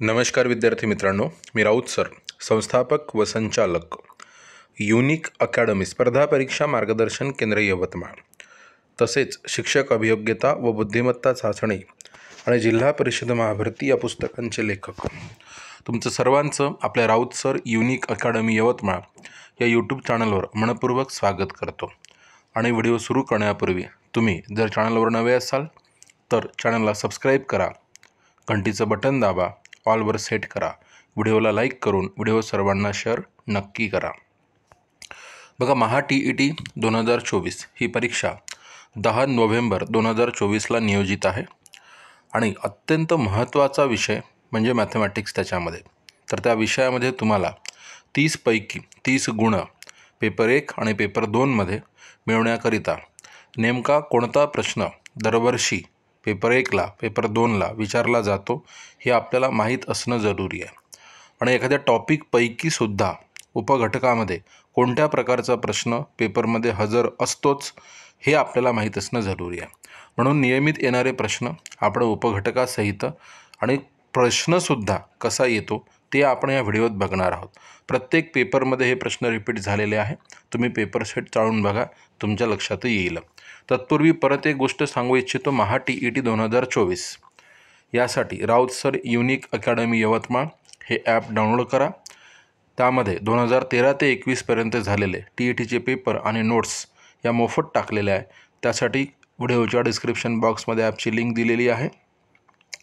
नमस्कार विद्यार्थी मित्रांनो, मी राऊत सर, संस्थापक व संचालक युनिक अकॅडमी स्पर्धा परीक्षा मार्गदर्शन केंद्र यवतमाळ, तसेच शिक्षक अभियोग्यता व बुद्धिमत्ता चाचणी आणि जिल्हा परिषद महाभरती या पुस्तकांचे लेखक तुमचं सर्वांचं आपल्या Raut sir unique academy Yavatmal या यूट्यूब चॅनलवर मनपूर्वक स्वागत करतो. आणि व्हिडिओ सुरू करण्यापूर्वी तुम्ही जर चॅनलवर नवे असाल तर चॅनलला सबस्क्राईब करा, घंटीचं बटन दाबा, ऑलवर सेट करा, व्हिडिओला लाईक करून व्हिडिओ सर्वांना शेअर नक्की करा. बघा, महा TET 2024 ही परीक्षा 10 नोव्हेंबर 2024ला नियोजित आहे आणि अत्यंत महत्त्वाचा विषय म्हणजे मॅथमॅटिक्स त्याच्यामध्ये. तर त्या विषयामध्ये तुम्हाला 30 पैकी 30 गुण पेपर 1 आणि पेपर 2मध्ये मिळवण्याकरिता नेमका कोणता प्रश्न दरवर्षी पेपर 1ला पेपर 2ला विचारला जातो हे आपल्याला माहीत असणं जरुरी आहे. आणि एखाद्या टॉपिकपैकीसुद्धा उपघटकामध्ये कोणत्या प्रकारचा प्रश्न पेपरमध्ये हजर असतोच हे आपल्याला माहीत असणं जरुरी आहे. म्हणून नियमित येणारे प्रश्न आपण उपघटकासहित आणि प्रश्नसुद्धा कसा येतो ते आपण या व्हिडिओत बघणार आहोत. प्रत्येक पेपरमध्ये हे प्रश्न रिपीट झालेले आहे. तुम्ही पेपर सेट चाळून बघा, तुमच्या लक्षात येईल. तत्पूर्वी परत एक गोष्ट सांगू इच्छितो. महा TET 2024 यासाठी Raut sir unique academy Yavatmal हे ॲप डाउनलोड करा. त्यामध्ये 2013 ते 21पर्यंत झालेले TETचे पेपर आणि नोट्स या मोफत टाकलेल्या आहे. त्यासाठी व्हिडिओच्या डिस्क्रिप्शन बॉक्समध्ये ॲपची लिंक दिलेली आहे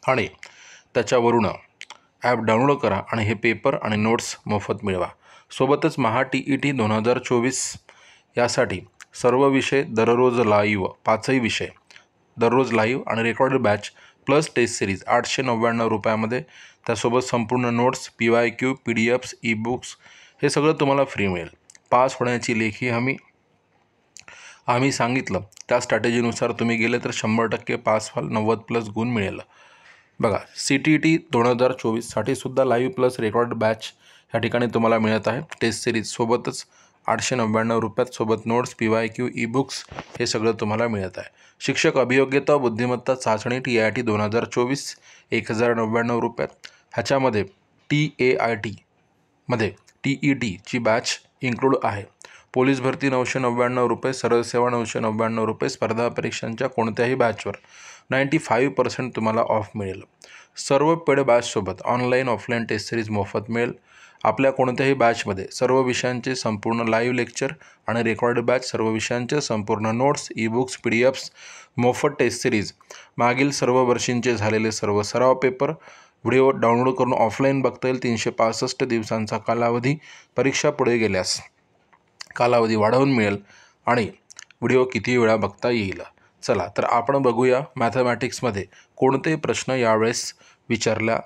आणि त्याच्यावरून ॲप डाउनलोड करा आणि हे पेपर आणि नोट्स मोफत मिळवा. सोबतच महा TET 2024 यासाठी सर्व विषय दररोज लाईव्ह, 5ही विषय दररोज लाईव्ह आणि recorded batch plus test series 899 रुपयामध्ये. त्यासोबत संपूर्ण नोट्स, PYQ, PDFs, ई-बुक्स हे सगळं तुम्हाला फ्री मिळेल. पास होण्याची लेखी आम्ही सांगितलं त्या स्ट्रॅटेजीनुसार तुम्ही गेले तर 100% पास व्हाल, 90+ गुण मिळेल. बघा, CTET 2024साठी सुद्धा लाईव्ह प्लस रेकॉर्ड बॅच ह्या ठिकाणी तुम्हाला मिळत आहे. टेस्ट सिरीज सोबतच 899 रुपयात, सोबत नोट्स, PYQ, ई-बुक्स हे सगळं तुम्हाला मिळत आहे. शिक्षक अभियोग्यता बुद्धिमत्ता चाचणी TIT 2024 1099 रुपयात. ह्याच्यामध्ये TAIT मध्ये TETची बॅच इन्क्लूड आहे. पोलीस भरती 999 रुपये, सरळ सेवा 999 रुपये. स्पर्धा परीक्षांच्या कोणत्याही बॅचवर 95% तुम्हाला ऑफ मिळेल. सर्व पेड बॅचसोबत ऑनलाईन ऑफलाईन टेस्ट सिरीज मोफत मिळेल. आपल्या कोणत्याही बॅचमध्ये सर्व विषयांचे संपूर्ण लाईव्ह लेक्चर आणि रेकॉर्डेड बॅच, सर्व विषयांचे संपूर्ण नोट्स, ई-बुक्स, PDFs, मोफत टेस्ट सिरीज, मागील सर्व वर्षींचे झालेले सर्व सराव पेपर, व्हिडिओ डाउनलोड करून ऑफलाईन बघता येईल. 365 दिवसांचा कालावधी, परीक्षा पुढे गेल्यास कालावधी वाढवून मिळेल आणि व्हिडिओ किती वेळा बघता येईल. चला तर आपण बघूया मॅथमॅटिक्समध्ये कोणते प्रश्न यावेळेस विचारल्या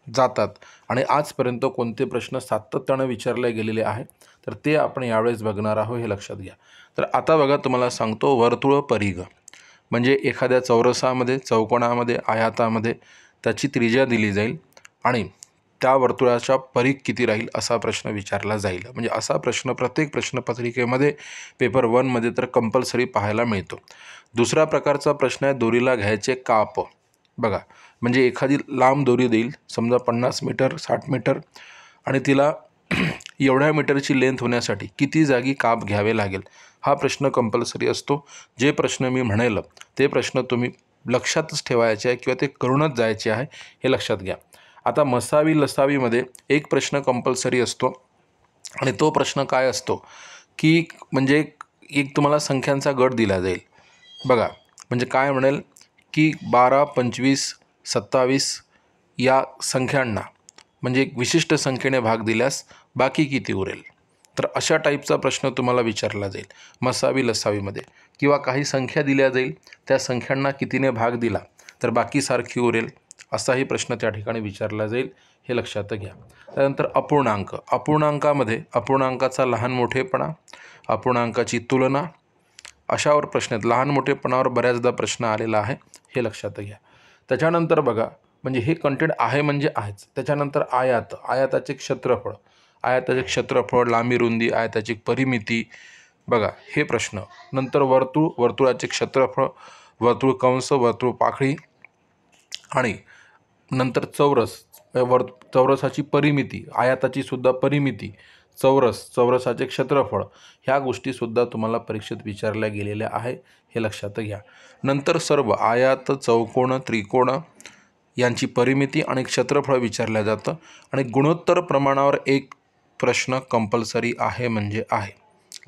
जातात आणि आजपर्यंत कोणते प्रश्न सातत्याने विचारले गेलेले आहेत तर ते आपण यावेळेस बघणार आहोत, हे लक्षात घ्या. तर आता बघा, तुम्हाला सांगतो वर्तुळ परिघ म्हणजे एखाद्या चौरसामध्ये, चौकोनामध्ये, आयतामध्ये त्याची त्रिज्या दिली जाईल आणि त्या वर्तुळाचा परिघ किती राहील असा प्रश्न विचारला जाईल. म्हणजे असा प्रश्न प्रत्येक प्रश्नपत्रिकेमध्ये पेपर 1मध्ये तर कंपल्सरी पाहायला मिळतो. दुसरा प्रकारचा प्रश्न आहे दोरीला घ्यायचे काप. बघा, म्हणजे एखादी लांब दोरी देईल, समजा 50 मीटर, 60 मीटर, आणि तिला एवढ्या मीटरची लेंथ होण्यासाठी किती जागी काप घ्यावे लागेल हा प्रश्न कंपल्सरी असतो. जे प्रश्न मी म्हणेल ते प्रश्न तुम्ही लक्षातच ठेवायचे आहे किंवा ते करूनच जायचे आहे, हे लक्षात घ्या. आता मसावी लसावीमध्ये एक प्रश्न कंपल्सरी असतो आणि तो प्रश्न काय असतो की म्हणजे एक तुम्हाला संख्यांचा गट दिला जाईल. बघा, म्हणजे काय म्हणेल की 12, 25, 27 या संख्यांना म्हणजे एक विशिष्ट संख्येने भाग दिल्यास बाकी किती उरेल. तर अशा टाईपचा प्रश्न तुम्हाला विचारला जाईल मसावी लसावीमध्ये. किंवा काही संख्या दिल्या जाईल, त्या संख्यांना कितीने भाग दिला तर बाकी सारखी उरेल, असाही प्रश्न त्या ठिकाणी विचारला जाईल, हे लक्षात घ्या. त्यानंतर अपूर्णांक. अपूर्णांकामध्ये अपूर्णांकाचा लहान मोठेपणा, अपूर्णांकाची तुलना, अशावर प्रश्न आहेत. लहान मोठेपणावर बऱ्याचदा प्रश्न आलेला आहे, हे लक्षात घ्या. त्याच्यानंतर बघा, म्हणजे हे कंटेंट आहे म्हणजे आहेच. त्याच्यानंतर आयात, आयाताचे क्षेत्रफळ, आयाताचे क्षेत्रफळ, लांबी रुंदी, आयाताची परिमिती, बघा हे प्रश्न. नंतर वर्तुळ, वर्तुळाचे क्षेत्रफळ, वर्तुळ कंस, वर्तुळ पाकळी, आणि नंतर चौरस, चौरसाची परिमिती, आयताची सुद्धा परिमिती, चौरसाचे क्षेत्रफळ, ह्या गोष्टीसुद्धा तुम्हाला परीक्षेत विचारल्या गेलेल्या आहे, हे लक्षात घ्या. नंतर सर्व आयत, चौकोन, त्रिकोण यांची परिमिती आणि क्षेत्रफळ विचारलं जातं. आणि गुणोत्तर प्रमाणावर एक प्रश्न कंपल्सरी आहे म्हणजे आहे,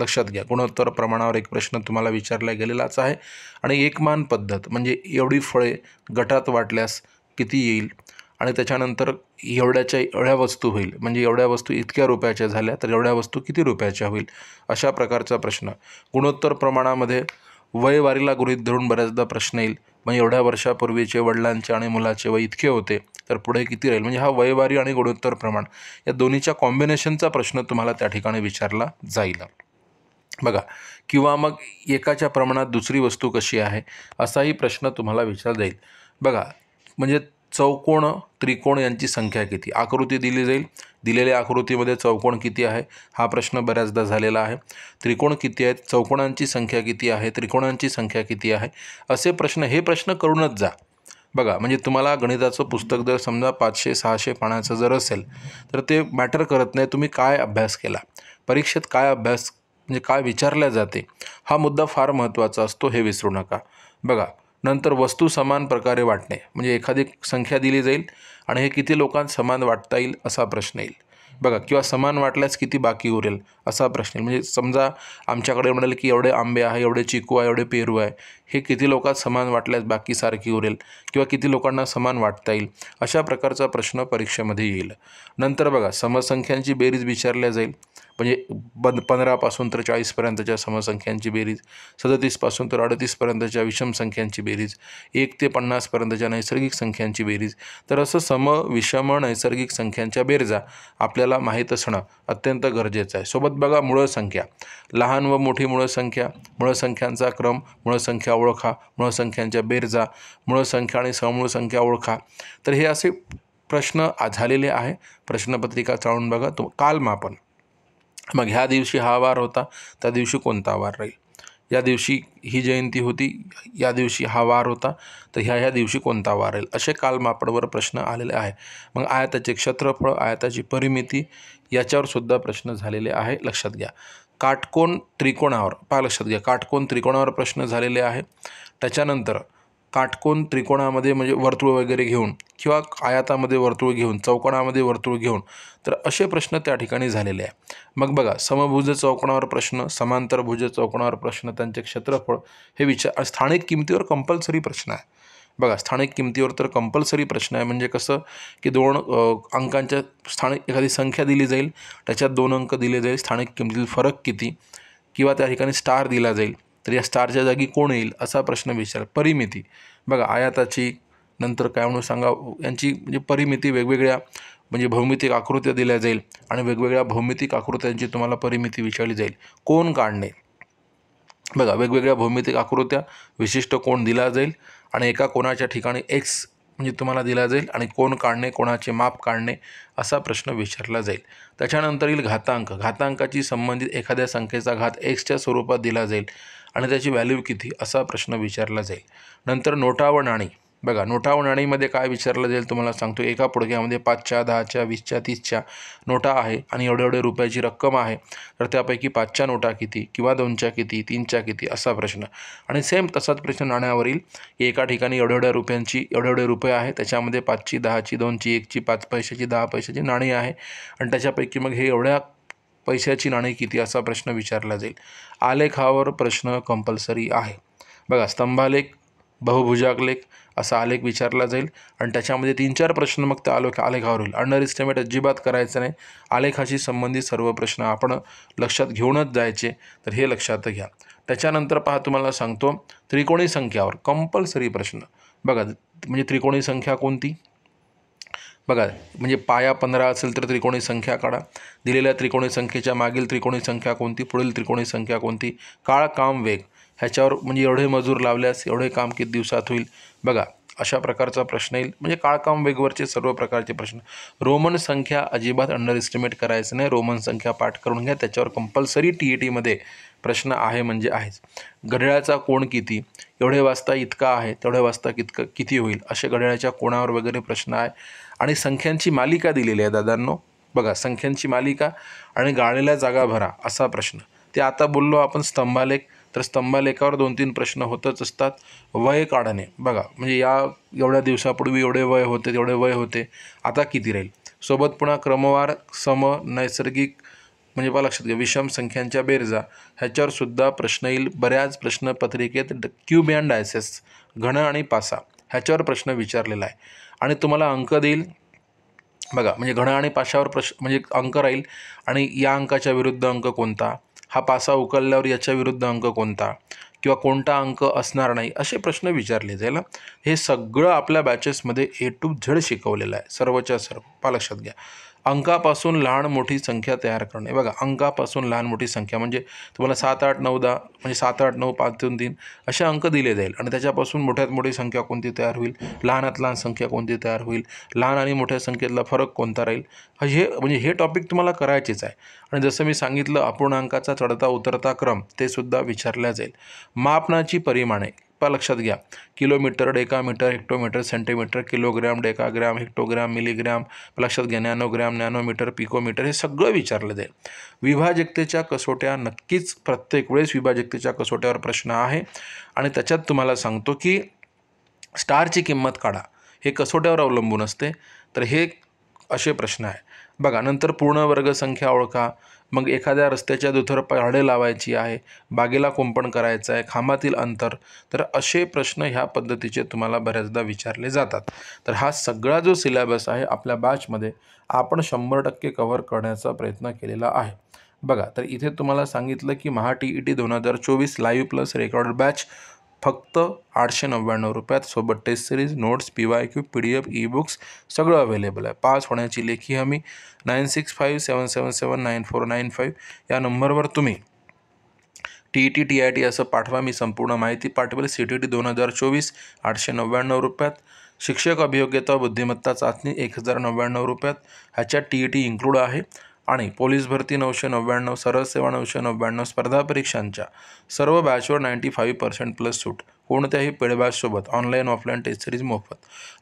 लक्षात घ्या. गुणोत्तर प्रमाणावर एक प्रश्न तुम्हाला विचारला गेलेलाच आहे. आणि एकमान पद्धत म्हणजे एवढी फळे गटात वाटल्यास किती येईल, आणि त्याच्यानंतर एवढ्या वस्तू होईल, म्हणजे एवढ्या वस्तू इतक्या रुपयाच्या झाल्या तर एवढ्या वस्तू किती रुपयाच्या होईल, अशा प्रकारचा प्रश्न. गुणोत्तर प्रमाणामध्ये वयवारीला गृहीत धरून बऱ्याचदा प्रश्न येईल, म्हणजे एवढ्या वर्षापूर्वीचे वडिलांचे आणि मुलाचे वय इतके होते तर पुढे किती राहील, म्हणजे हा वयवारी आणि गुणोत्तर प्रमाण या दोन्हीच्या कॉम्बिनेशनचा प्रश्न तुम्हाला त्या ठिकाणी विचारला जाईल. बघा, किंवा मग एकाच्या प्रमाणात दुसरी वस्तू कशी आहे असाही प्रश्न तुम्हाला विचारला जाईल. बघा, म्हणजे चौकोन, त्रिकोण यांची संख्या किती, आकृती दिली जाईल, दिलेल्या आकृतीमध्ये चौकोन किती आहे हा प्रश्न बऱ्याचदा झालेला आहे. त्रिकोण किती आहेत, चौकोनांची संख्या किती आहे, त्रिकोणांची संख्या किती आहे, असे प्रश्न, हे प्रश्न करूनच जा. बघा, म्हणजे तुम्हाला गणिताचं पुस्तक जर समजा 500-600 पानाचं जर असेल तर ते मॅटर करत नाही तुम्ही काय अभ्यास केला, परीक्षेत काय अभ्यास म्हणजे काय विचारल्या जाते, हा मुद्दा फार महत्त्वाचा असतो, हे विसरू नका. बघा, नंतर वस्तू समान प्रकारे वाटणे, म्हणजे एखादी संख्या दिली जाईल आणि हे किती लोकांत समान वाटता येईल असा प्रश्न येईल. बघा, किंवा समान वाटल्यास किती बाकी उरेल असा प्रश्न येईल. म्हणजे समजा आमच्याकडे म्हणाले की एवढे आंबे आहे, एवढे चिकू आहे, एवढे पेरू आहे, हे किती लोकांत समान वाटल्यास बाकी सारखी उरेल, किंवा किती लोकांना समान वाटता येईल, अशा प्रकारचा प्रश्न परीक्षेमध्ये येईल. नंतर बघा, समसंख्यांची बेरीज विचारल्या जाईल, म्हणजे 15पासून तर 40पर्यंतच्या समसंख्यांची बेरीज, 37पासून तर 38पर्यंतच्या विषम संख्यांची बेरीज, 1 ते 50पर्यंतच्या नैसर्गिक संख्यांची बेरीज. तर असं सम, विषम, नैसर्गिक संख्यांच्या बेरजा आपल्याला माहीत असणं अत्यंत गरजेचं आहे. सोबत बघा, मूळ संख्या, लहान व मोठी मूळ संख्या, मूळ संख्यांचा क्रम, मूळ संख्या ओळखा, मूळ संख्यांच्या बेरजा, मूळ संख्या आणि समूळ संख्या ओळखा. तर हे असे प्रश्न झालेले आहे. प्रश्नपत्रिका चाळून बघा. कालमापन, मग ह्या दिवशी हा वार होता, त्या दिवशी कोणता वार राहील, या दिवशी ही जयंती होती, या दिवशी हा वार होता, तर ह्या दिवशी कोणता वार राहील, असे कालमापनावर प्रश्न आलेले आहे. मग आयताचे क्षेत्रफळ, आयताची परिमिती याच्यावर सुद्धा प्रश्न झालेले आहे, लक्षात घ्या. काटकोन त्रिकोणावर लक्षात घ्या, काटकोन त्रिकोणावर प्रश्न झालेले आहे. त्याच्यानंतर काटकोन त्रिकोणामध्ये म्हणजे वर्तुळ वगैरे घेऊन, किंवा आयतामध्ये वर्तुळ घेऊन, चौकोनामध्ये वर्तुळ घेऊन, तर असे प्रश्न त्या ठिकाणी झालेले आहे. मग बघा, समभुज चौकोनावर प्रश्न, समांतरभुज चौकोनावर प्रश्न, त्यांचे क्षेत्रफळ हे स्थानिक किमतीवर कंपल्सरी प्रश्न आहे. बघा, स्थानिक किमतीवर तर कंपल्सरी प्रश्न आहे. म्हणजे कसं की 2 अंकांच्या स्थानिक एखादी संख्या दिली जाईल, त्याच्यात 2 अंक दिले जाईल, स्थानिक किमतीतील फरक किती, किंवा त्या ठिकाणी स्टार दिला जाईल तर या स्टारच्या जागी कोण येईल असा प्रश्न विचार. परिमिती, बघा, आयताची, नंतर काय म्हणून सांगा, यांची म्हणजे परिमिती, वेगवेगळ्या म्हणजे भौमितिक आकृत्या दिल्या जाईल आणि वेगवेगळ्या भौमितिक आकृत्यांची तुम्हाला परिमिती विचारली जाईल. कोन काढणे, बघा, वेगवेगळ्या भौमितिक आकृत्या, विशिष्ट कोन दिला जाईल आणि एका कोणाच्या ठिकाणी एक्स म्हणजे तुम्हाला दिला जाईल आणि कोन काढणे, कोणाचे माप काढणे असा प्रश्न विचारला जाईल. त्याच्यानंतर येईल घातांक, घातांकाची संबंधित एखाद्या संख्येचा घात एक्सच्या स्वरूपात दिला जाईल आणि त्याची व्हॅल्यू किती असा प्रश्न विचारला जाईल. नंतर नोटा व नाणी, बघा, नोटा व नाणीमध्ये काय विचारलं जाईल तुम्हाला सांगतो. एका पुडक्यामध्ये 5च्या, 10च्या, 20च्या, 30च्या नोटा आहे आणि एवढे रुपयाची रक्कम आहे, तर त्यापैकी 5च्या नोटा किती, किंवा 2च्या किती, 3च्या किती असा प्रश्न. आणि सेम तसाच प्रश्न नाण्यावरील, एका ठिकाणी एवढ्या रुपयांची एवढे रुपये आहे, त्याच्यामध्ये 5ची, 10ची, 2ची, 1ची, 5 पैशाची, 10 पैशाची नाणी आहे आणि त्याच्यापैकी मग हे एवढ्या पैशाची नाणी किती असा प्रश्न विचारला जाईल. आलेखावर प्रश्न कंपल्सरी आहे. बघा, स्तंभालेख, बहुभुजालेख असा आलेख विचारला जाईल आणि त्याच्यामध्ये 3-4 प्रश्न मग त्या आलेखावर होईल. अंडर एस्टिमेट अजिबात करायचं नाही. आलेखाशी संबंधित सर्व प्रश्न आपण लक्षात घेऊनच जायचे, तर हे लक्षात घ्या. त्याच्यानंतर पहा, तुम्हाला सांगतो त्रिकोणी संख्यावर कंपल्सरी प्रश्न. बघा, म्हणजे त्रिकोणी संख्या कोणती, बघा, म्हणजे पाया 15 असेल तर त्रिकोणी संख्या काढा. दिलेल्या त्रिकोणी संख्येच्या मागील त्रिकोणी संख्या कोणती, पुढील त्रिकोणी संख्या कोणती. काळ, काम, वेग ह्याच्यावर म्हणजे एवढे मजूर लावल्यास एवढे काम किती दिवसात होईल. बघा, अशा प्रकारचा प्रश्न येईल. म्हणजे काळकाम वेगवरचे सर्व प्रकारचे प्रश्न. रोमन संख्या अजिबात अंडर एस्टिमेट करायचं नाही. रोमन संख्या पाठ करून घ्या, त्याच्यावर कंपल्सरी TETमध्ये प्रश्न आहे म्हणजे आहेच. घड्याळाचा कोण किती, एवढे वाजता इतका आहे, तेवढे वाजता किती होईल, असे घड्याळाच्या कोणावर वगैरे प्रश्न आहे. आणि संख्यांची मालिका दिलेली आहे दादांनो. बघा, संख्यांची मालिका आणि गाळलेल्या जागा भरा असा प्रश्न. ते आता बोललो आपण स्तंभालेख, तर स्तंभालेखावर 2-3 प्रश्न होतच असतात. वय काढणे, बघा म्हणजे एवढ्या दिवसापूर्वी एवढे वय होते, तेवढे वय होते, आता किती राहील. सोबत पुन्हा क्रमवार, सम, नैसर्गिक म्हणजे बघा लक्षात घ्या, विषम संख्यांच्या बेरजा ह्याच्यावर सुद्धा प्रश्न येईल. बऱ्याच प्रश्नपत्रिकेत क्यूब अँड डायसेस, घन आणि पासा ह्याच्यावर प्रश्न विचारलेला आहे आणि तुम्हाला अंक देईल. बघा म्हणजे घन आणि पाशावर म्हणजे अंक राहील आणि या अंकाच्या विरुद्ध अंक कोणता, हा पासा उकलल्यावर याच्या विरुद्ध अंक कोणता, किंवा कोणता अंक असणार नाही, असे प्रश्न विचारले जाईल. हे सगळं आपल्या बॅचेसमध्ये A to Z शिकवलेलं आहे, सर्वच्या सर्व. लक्षात घ्या, अंकापासून लहान मोठी संख्या तयार करणे. बघा, अंकापासून लहान मोठी संख्या म्हणजे तुम्हाला 7, 8, 9, 10 म्हणजे 7, 8, 9, 5, 2, 3 असे अंक दिले जाईल आणि त्याच्यापासून मोठ्यात मोठी संख्या कोणती तयार होईल, लहानात लहान संख्या कोणती तयार होईल, लहान आणि मोठ्या संख्येतला फरक कोणता राहील, हे टॉपिक तुम्हाला करायचेच आहे. आणि जसं मी सांगितलं, अपूर्णांकाचा चढता उतरता क्रम ते सुद्धा विचारल्या जाईल. मापनाची परिमाणे लक्षात घ्या, kilometre, decametre, hectometre, centimetre, kilogram, decagram, hectogram, milligram, लक्षात घ्या, नॅनोग्रॅम, नॅनोमीटर, पिकोमीटर, हे सगळं विचारलं जाईल. विभाजकतेच्या कसोट्या, नक्कीच प्रत्येक वेळेस विभाजकतेच्या कसोट्यावर प्रश्न आहे आणि त्याच्यात तुम्हाला सांगतो की स्टारची किंमत काढा, हे कसोट्यावर अवलंबून असते. तर हे असे प्रश्न आहे. बघा, नंतर पूर्ण वर्ग संख्या ओळखा, मग एखाद्या रस्त्याच्या दुतर्फा झाडे लावायची आहे, बागेला कुंपण करायचं आहे, खांबातील अंतर, तर असे प्रश्न ह्या पद्धतीचे तुम्हाला बऱ्याचदा विचारले जातात. तर हा सगळा जो सिलेबस आहे आपल्या बॅचमध्ये आपण 100% कव्हर करण्याचा प्रयत्न केलेला आहे. बघा, तर इथे तुम्हाला सांगितलं की Maha TET 2024 live plus record batch फक्त 899 रुपयात, सोबत test series, notes, PYQ, PDF, ebooks सगळं अवेलेबल आहे. पास होण्याची लेखी हमी. 9657779495 या नंबरवर तुम्ही TET TIT असं पाठवा, मी संपूर्ण माहिती पाठवेल. CTT 2024 899 रुपयात. शिक्षक अभियोग्यता बुद्धिमत्ता चाचणी 1099 रुपयात, ह्याच्यात TET इन्क्लूड आहे. आणि पोलीस भरती 999, सरळ सेवा 999, स्पर्धा परीक्षांच्या सर्व बॅचवर 95% प्लस सूट, कोणत्याही पेड बॅचसोबत ऑनलाईन ऑफलाईन टेस्ट सिरीज मोफत.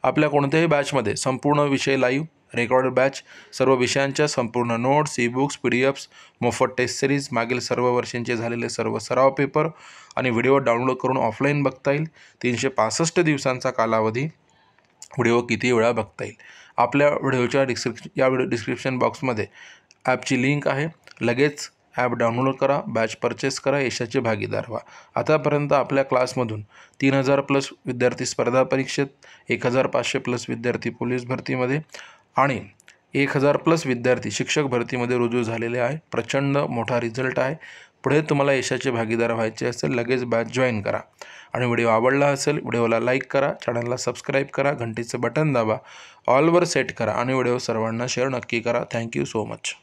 आपल्या कोणत्याही बॅचमध्ये संपूर्ण विषय लाईव्ह, रेकॉर्ड बॅच, सर्व विषयांच्या संपूर्ण नोट्स, ई-बुक्स, PDFs, मोफत टेस्ट सिरीज, मागील सर्व वर्षांचे झालेले सर्व सराव पेपर आणि व्हिडिओ डाउनलोड करून ऑफलाईन बघता येईल. 365 दिवसांचा कालावधी, व्हिडिओ किती वेळा बघता येईल. आपल्या व्हिडिओच्या डिस्क्रिप्शन बॉक्समध्ये ॲपची लिंक आहे, लगेच ॲप डाउनलोड करा, बॅच परचेस करा, यशाचे भागीदार व्हा. आतापर्यंत आपल्या क्लासमधून 3000 प्लस विद्यार्थी स्पर्धा परीक्षेत, 1500 प्लस विद्यार्थी पोलीस भरतीमध्ये आणि 1000 प्लस विद्यार्थी शिक्षक भरतीमध्ये रुजू झालेले आहे. प्रचंड मोठा रिझल्ट आहे. पुढे तुम्हाला यशाचे भागीदार व्हायचे असेल, लगेच बॅच जॉईन करा. आणि व्हिडिओ आवडला असेल, व्हिडिओला लाईक करा, चॅनलला सबस्क्राईब करा, घंटीचं बटन दाबा, ऑलवर सेट करा आणि व्हिडिओ सर्वांना शेअर नक्की करा. Thank you so much.